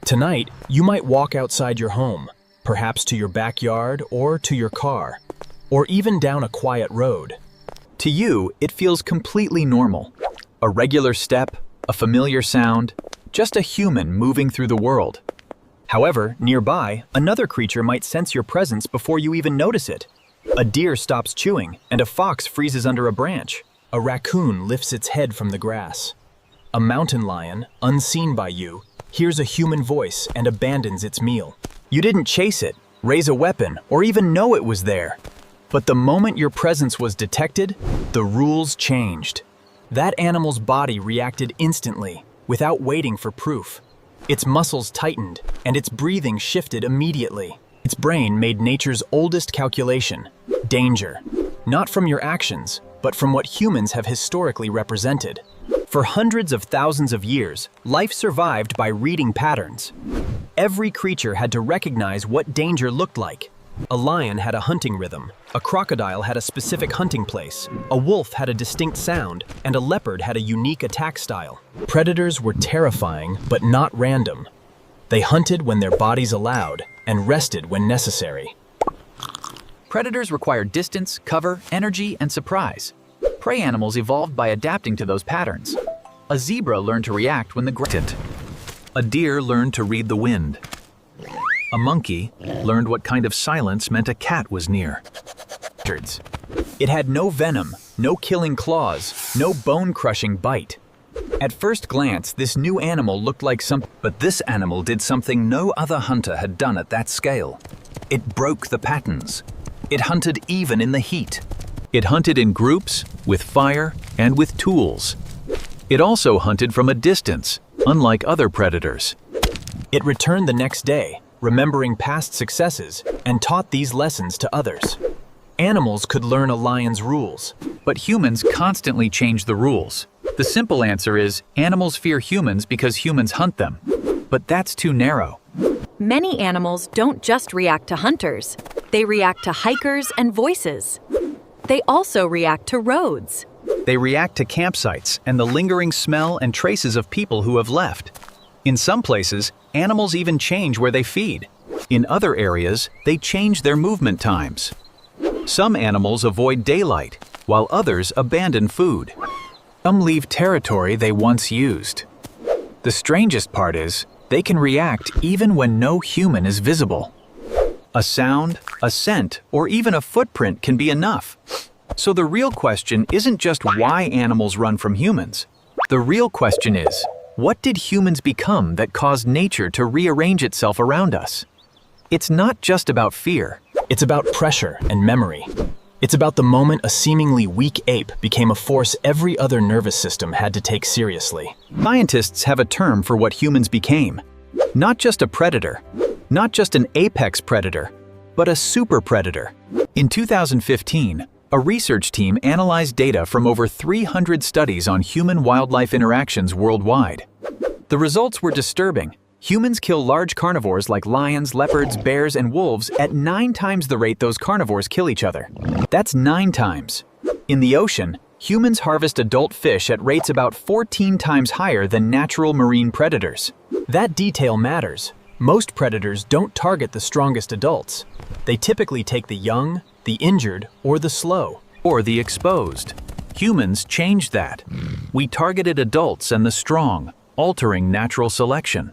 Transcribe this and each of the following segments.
Tonight, you might walk outside your home, perhaps to your backyard or to your car, or even down a quiet road. To you, it feels completely normal. A regular step, a familiar sound, just a human moving through the world. However, nearby, another creature might sense your presence before you even notice it. A deer stops chewing, and a fox freezes under a branch. A raccoon lifts its head from the grass. A mountain lion, unseen by you, hears a human voice and abandons its meal. You didn't chase it, raise a weapon, or even know it was there. But the moment your presence was detected, the rules changed. That animal's body reacted instantly, without waiting for proof. Its muscles tightened, and its breathing shifted immediately. Its brain made nature's oldest calculation: danger. Not from your actions, but from what humans have historically represented. For hundreds of thousands of years, life survived by reading patterns. Every creature had to recognize what danger looked like. A lion had a hunting rhythm, a crocodile had a specific hunting place, a wolf had a distinct sound, and a leopard had a unique attack style. Predators were terrifying, but not random. They hunted when their bodies allowed, and rested when necessary. Predators require distance, cover, energy, and surprise. Prey animals evolved by adapting to those patterns. A zebra learned to react when the ground. A deer learned to read the wind. A monkey learned what kind of silence meant a cat was near. It had no venom, no killing claws, no bone-crushing bite. At first glance, this new animal looked like but this animal did something no other hunter had done at that scale. It broke the patterns. It hunted even in the heat. It hunted in groups, with fire, and with tools. It also hunted from a distance, unlike other predators. It returned the next day, remembering past successes, and taught these lessons to others. Animals could learn a lion's rules, but humans constantly change the rules. The simple answer is, animals fear humans because humans hunt them. But that's too narrow. Many animals don't just react to hunters. They react to hikers and voices. They also react to roads. They react to campsites and the lingering smell and traces of people who have left. In some places, animals even change where they feed. In other areas, they change their movement times. Some animals avoid daylight, while others abandon food. Some leave territory they once used. The strangest part is, they can react even when no human is visible. A sound, a scent, or even a footprint can be enough. So the real question isn't just why animals run from humans. The real question is, what did humans become that caused nature to rearrange itself around us? It's not just about fear. It's about pressure and memory. It's about the moment a seemingly weak ape became a force every other nervous system had to take seriously. Scientists have a term for what humans became. Not just a predator, not just an apex predator, but a super predator. In 2015, a research team analyzed data from over 300 studies on human-wildlife interactions worldwide. The results were disturbing. Humans kill large carnivores like lions, leopards, bears, and wolves at 9 times the rate those carnivores kill each other. That's 9 times. In the ocean, humans harvest adult fish at rates about 14 times higher than natural marine predators. That detail matters. Most predators don't target the strongest adults. They typically take the young, the injured, or the slow. Or the exposed. Humans changed that. We targeted adults and the strong, altering natural selection.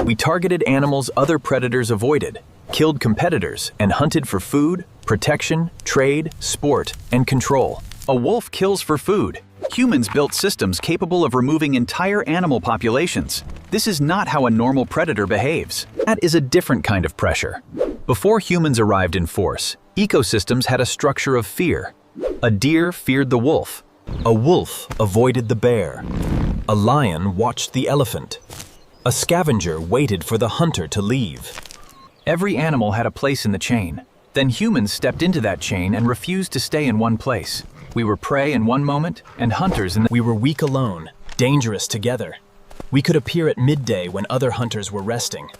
We targeted animals other predators avoided, killed competitors, and hunted for food, protection, trade, sport, and control. A wolf kills for food. Humans built systems capable of removing entire animal populations. This is not how a normal predator behaves. That is a different kind of pressure. Before humans arrived in force, ecosystems had a structure of fear. A deer feared the wolf. A wolf avoided the bear. A lion watched the elephant. A scavenger waited for the hunter to leave. Every animal had a place in the chain. Then humans stepped into that chain and refused to stay in one place. We were prey in one moment and hunters in the— We were weak alone, dangerous together. We could appear at midday when other hunters were resting.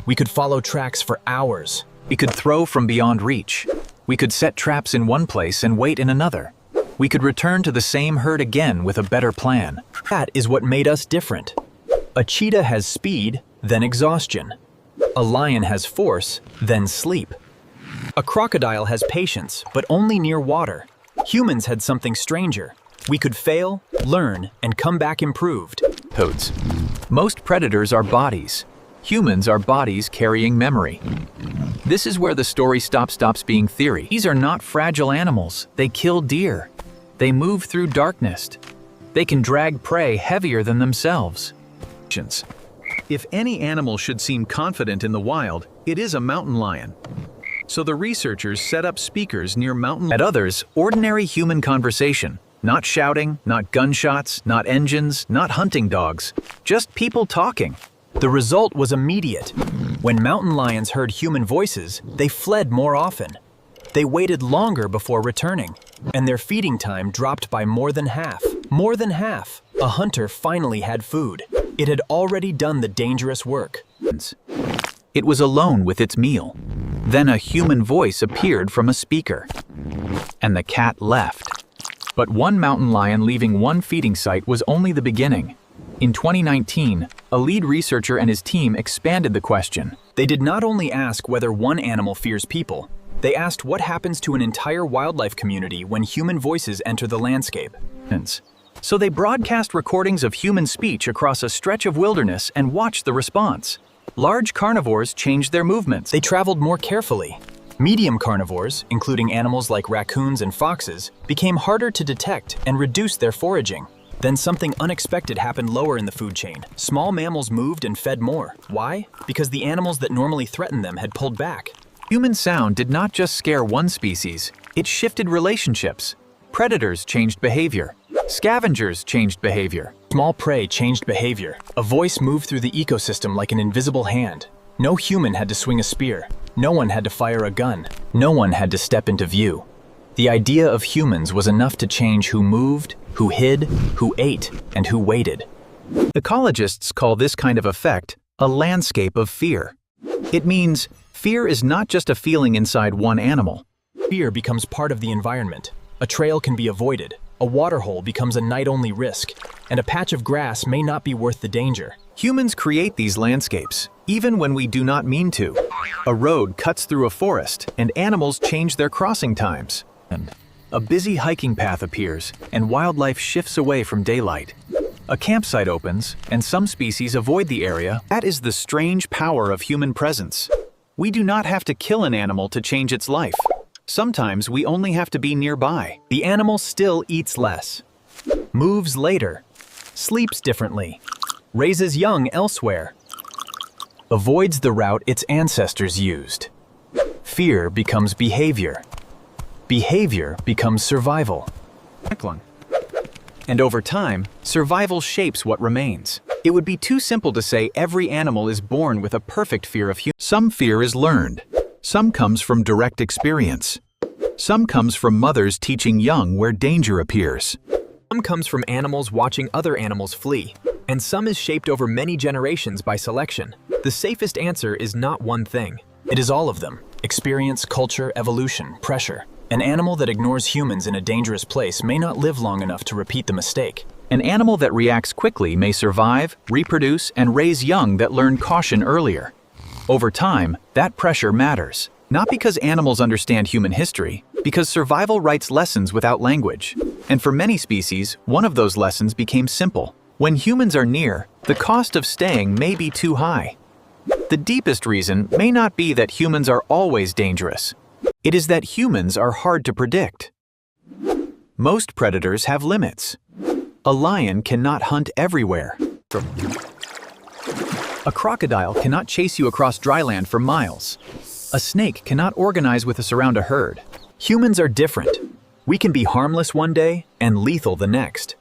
We could follow tracks for hours. We could throw from beyond reach. We could set traps in one place and wait in another. We could return to the same herd again with a better plan. That is what made us different. A cheetah has speed, then exhaustion. A lion has force, then sleep. A crocodile has patience, but only near water. Humans had something stranger. We could fail, learn, and come back improved. Toads. Most predators are bodies. Humans are bodies carrying memory. This is where the story stops being theory. These are not fragile animals. They kill deer. They move through darkness. They can drag prey heavier than themselves. If any animal should seem confident in the wild, it is a mountain lion. So the researchers set up speakers near mountain. At others, ordinary human conversation. Not shouting, not gunshots, not engines, not hunting dogs. Just people talking. The result was immediate. When mountain lions heard human voices, they fled more often. They waited longer before returning, and their feeding time dropped by more than half. More than half. A hunter finally had food. It had already done the dangerous work. It was alone with its meal. Then a human voice appeared from a speaker, and the cat left. But one mountain lion leaving one feeding site was only the beginning. In 2019, a lead researcher and his team expanded the question. They did not only ask whether one animal fears people, they asked what happens to an entire wildlife community when human voices enter the landscape. So they broadcast recordings of human speech across a stretch of wilderness and watched the response. Large carnivores changed their movements. They traveled more carefully. Medium carnivores, including animals like raccoons and foxes, became harder to detect and reduced their foraging. Then something unexpected happened lower in the food chain. Small mammals moved and fed more. Why? Because the animals that normally threatened them had pulled back. Human sound did not just scare one species, it shifted relationships. Predators changed behavior. Scavengers changed behavior. Small prey changed behavior. A voice moved through the ecosystem like an invisible hand. No human had to swing a spear. No one had to fire a gun. No one had to step into view. The idea of humans was enough to change who moved, who hid, who ate, and who waited. Ecologists call this kind of effect a landscape of fear. It means fear is not just a feeling inside one animal. Fear becomes part of the environment. A trail can be avoided. A waterhole becomes a night-only risk, and a patch of grass may not be worth the danger. Humans create these landscapes, even when we do not mean to. A road cuts through a forest, and animals change their crossing times. A busy hiking path appears, and wildlife shifts away from daylight. A campsite opens, and some species avoid the area. That is the strange power of human presence. We do not have to kill an animal to change its life. Sometimes we only have to be nearby. The animal still eats less, moves later, sleeps differently, raises young elsewhere, avoids the route its ancestors used. Fear becomes behavior. Behavior becomes survival. And over time, survival shapes what remains. It would be too simple to say every animal is born with a perfect fear of humans. Some fear is learned. Some comes from direct experience. Some comes from mothers teaching young where danger appears. Some comes from animals watching other animals flee, and some is shaped over many generations by selection. The safest answer is not one thing. It is all of them. Experience, culture, evolution, pressure. An animal that ignores humans in a dangerous place may not live long enough to repeat the mistake. An animal that reacts quickly may survive, reproduce, and raise young that learn caution earlier. Over time, that pressure matters. Not because animals understand human history, because survival writes lessons without language. And for many species, one of those lessons became simple. When humans are near, the cost of staying may be too high. The deepest reason may not be that humans are always dangerous. It is that humans are hard to predict. Most predators have limits. A lion cannot hunt everywhere. A crocodile cannot chase you across dry land for miles. A snake cannot organize with us around a herd. Humans are different. We can be harmless one day and lethal the next.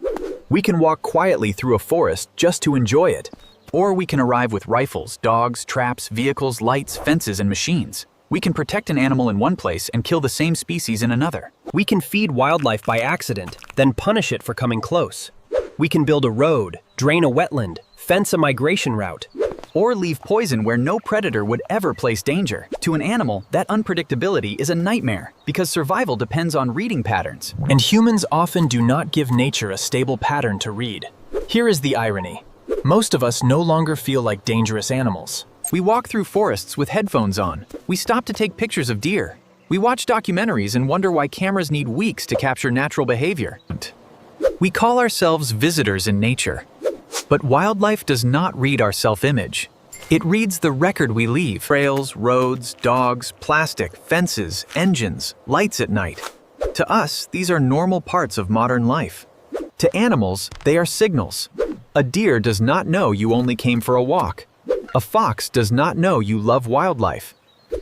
We can walk quietly through a forest just to enjoy it. Or we can arrive with rifles, dogs, traps, vehicles, lights, fences, and machines. We can protect an animal in one place and kill the same species in another. We can feed wildlife by accident, then punish it for coming close. We can build a road, drain a wetland, fence a migration route, or leave poison where no predator would ever place danger. To an animal, that unpredictability is a nightmare because survival depends on reading patterns. And humans often do not give nature a stable pattern to read. Here is the irony. Most of us no longer feel like dangerous animals. We walk through forests with headphones on. We stop to take pictures of deer. We watch documentaries and wonder why cameras need weeks to capture natural behavior. We call ourselves visitors in nature. But wildlife does not read our self-image. It reads the record we leave. Trails, roads, dogs, plastic, fences, engines, lights at night. To us, these are normal parts of modern life. To animals, they are signals. A deer does not know you only came for a walk. A fox does not know you love wildlife.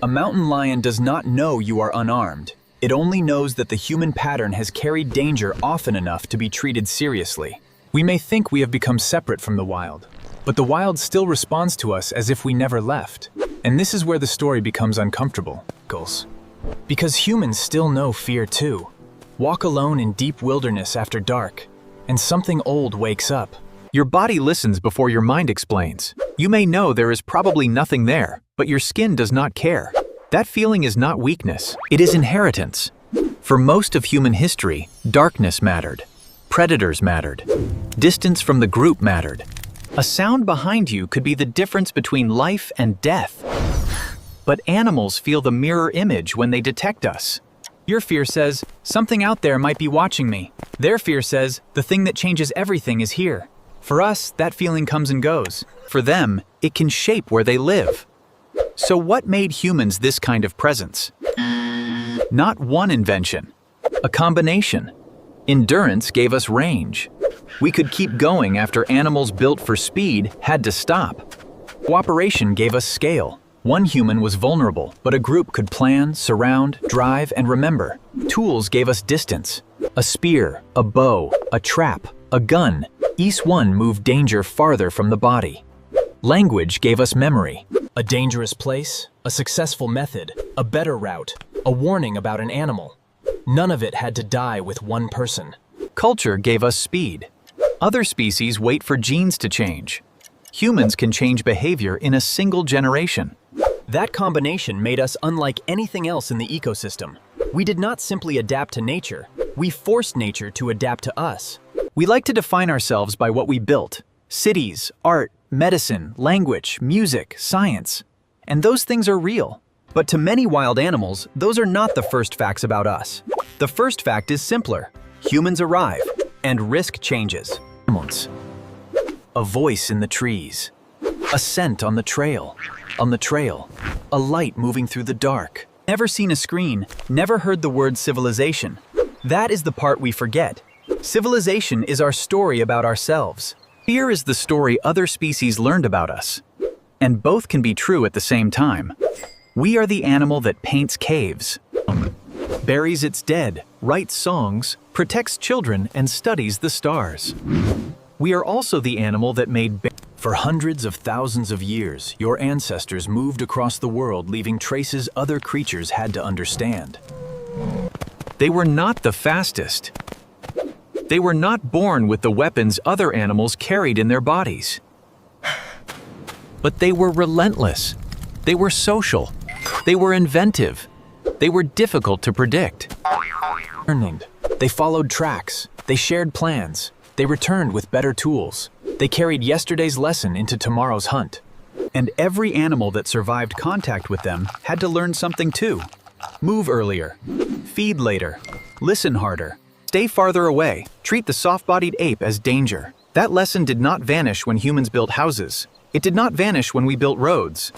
A mountain lion does not know you are unarmed. It only knows that the human pattern has carried danger often enough to be treated seriously. We may think we have become separate from the wild, but the wild still responds to us as if we never left. And this is where the story becomes uncomfortable. Because humans still know fear too. Walk alone in deep wilderness after dark, and something old wakes up. Your body listens before your mind explains. You may know there is probably nothing there, but your skin does not care. That feeling is not weakness, it is inheritance. For most of human history, darkness mattered. Predators mattered. Distance from the group mattered. A sound behind you could be the difference between life and death. But animals feel the mirror image when they detect us. Your fear says, something out there might be watching me. Their fear says, the thing that changes everything is here. For us, that feeling comes and goes. For them, it can shape where they live. So what made humans this kind of presence? Not one invention, a combination. Endurance gave us range. We could keep going after animals built for speed had to stop. Cooperation gave us scale. One human was vulnerable, but a group could plan, surround, drive, and remember. Tools gave us distance. A spear, a bow, a trap, a gun. Each one moved danger farther from the body. Language gave us memory. A dangerous place, a successful method, a better route, a warning about an animal. None of it had to die with one person. Culture gave us speed. Other species wait for genes to change. Humans can change behavior in a single generation. That combination made us unlike anything else in the ecosystem. We did not simply adapt to nature, we forced nature to adapt to us. We like to define ourselves by what we built. Cities, art, medicine, language, music, science. And those things are real. But to many wild animals, those are not the first facts about us. The first fact is simpler. Humans arrive, and risk changes. A voice in the trees. A scent on the trail. A light moving through the dark. Never seen a screen, never heard the word civilization. That is the part we forget. Civilization is our story about ourselves. Fear is the story other species learned about us. And both can be true at the same time. We are the animal that paints caves, buries its dead, writes songs, protects children, and studies the stars. We are also the animal that made... For hundreds of thousands of years, your ancestors moved across the world, leaving traces other creatures had to understand. They were not the fastest. They were not born with the weapons other animals carried in their bodies. But they were relentless. They were social. They were inventive. They were difficult to predict. They followed tracks. They shared plans. They returned with better tools. They carried yesterday's lesson into tomorrow's hunt. And every animal that survived contact with them had to learn something too. Move earlier, feed later, listen harder, stay farther away, treat the soft-bodied ape as danger. That lesson did not vanish when humans built houses. It did not vanish when we built roads.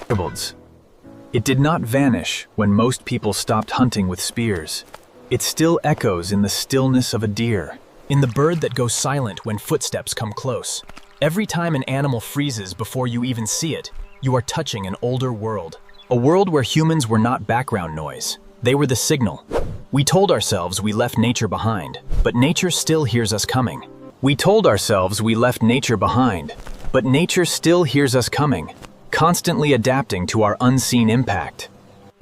It did not vanish when most people stopped hunting with spears. It still echoes in the stillness of a deer, in the bird that goes silent when footsteps come close. Every time an animal freezes before you even see it, you are touching an older world. A world where humans were not background noise. They were the signal. We told ourselves we left nature behind, but nature still hears us coming. We told ourselves we left nature behind, but nature still hears us coming, constantly adapting to our unseen impact.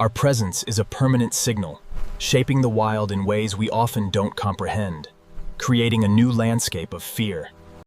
Our presence is a permanent signal, shaping the wild in ways we often don't comprehend, creating a new landscape of fear.